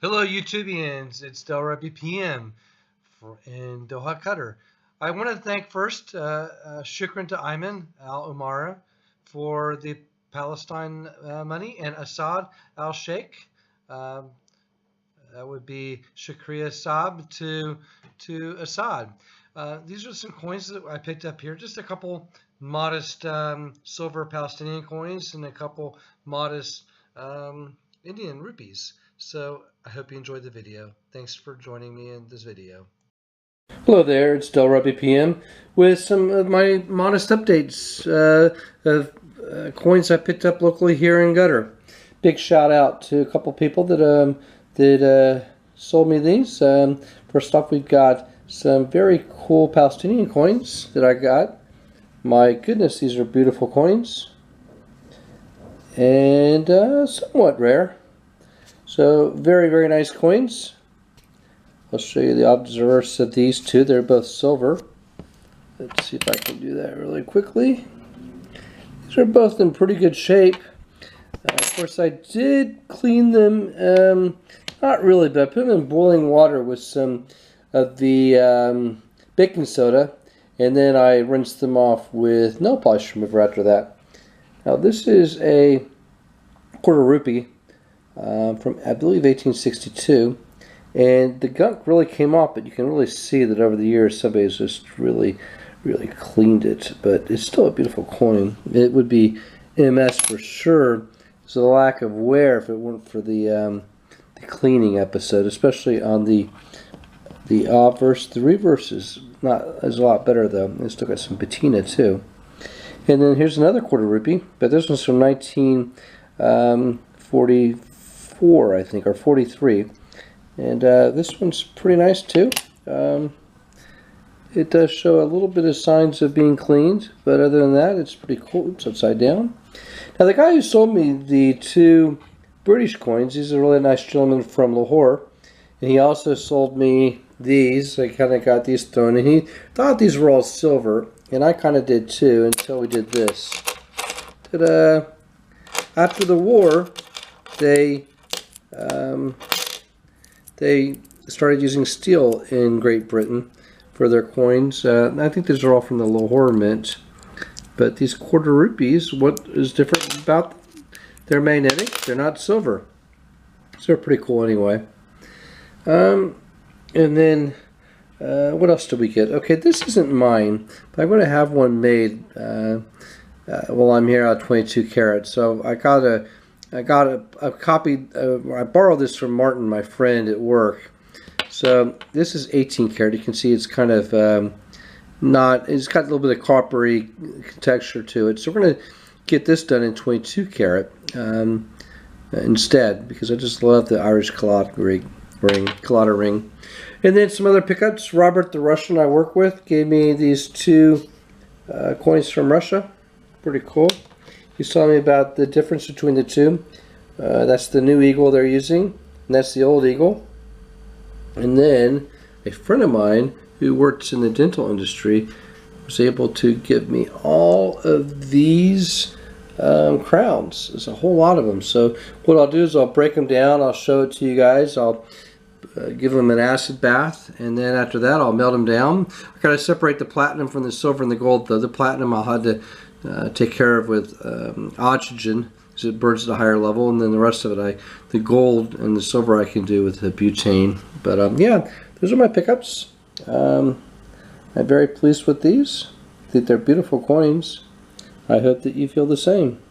Hello YouTubians, it's Rupee PM in Doha, Qatar. I want to thank first Shukran to Ayman Al Umara for the Palestine money, and Assad Al Sheikh. That would be Shukriya Saab to Assad. These are some coins that I picked up here, just a couple modest silver Palestinian coins and a couple modest Indian rupees. So I hope you enjoyed the video. Thanks for joining me in this video. Hello there, it's Rupee PM with some of my modest updates of coins I picked up locally here in Qatar. Big shout out to a couple people that sold me these. First off, we've got some very cool Palestinian coins that I got. My goodness, these are beautiful coins and somewhat rare. So very, very nice coins. I'll show you the obverse of these two. They're both silver. Let's see if I can do that really quickly. These are both in pretty good shape. Of course, I did clean them, not really, but I put them in boiling water with some of the baking soda, and then I rinsed them off with nail polish remover after that. Now this is a quarter rupee. From I believe 1862, and the gunk really came off, but you can really see that over the years somebody's just really cleaned it. But it's still a beautiful coin. It would be MS for sure. There's a lack of wear if it weren't for the cleaning episode, especially on the obverse. The reverse is a lot better though. It's still got some patina too. And then here's another quarter rupee, but this one's from 1944, I think, or 43, and this one's pretty nice too. It does show a little bit of signs of being cleaned, but other than that, it's pretty cool. It's upside down. Now the guy who sold me the two British coins, he's a really nice gentleman from Lahore, and he also sold me these. I kind of got these thrown, and he thought these were all silver, and I kind of did too until we did this. Ta-da! After the war, they started using steel in Great Britain for their coins. I think these are all from the Lahore Mint. But these quarter rupees, what is different about them? They're magnetic. They're not silver. So they're pretty cool anyway. And then, what else did we get? Okay, this isn't mine, but I'm going to have one made while I'm here at 22 karat. So I got a copy. I borrowed this from Martin, my friend at work. So this is 18 karat. You can see it's kind of it's got a little bit of coppery texture to it. So we're going to get this done in 22 karat instead, because I just love the Irish colada ring. And then some other pickups. Robert, the Russian I work with, gave me these two coins from Russia. Pretty cool. He's telling me about the difference between the two. That's the new eagle they're using, and that's the old eagle. And then a friend of mine who works in the dental industry was able to give me all of these crowns. There's a whole lot of them. So what I'll do is I'll break them down. I'll show it to you guys. I'll give them an acid bath, and then after that I'll melt them down. I gotta separate the platinum from the silver and the gold though. The platinum I'll have to take care of with oxygen, so it burns at a higher level, and then the rest of it, the gold and the silver I can do with the butane. But yeah, those are my pickups. I'm very pleased with these. I think they're beautiful coins. I hope that you feel the same.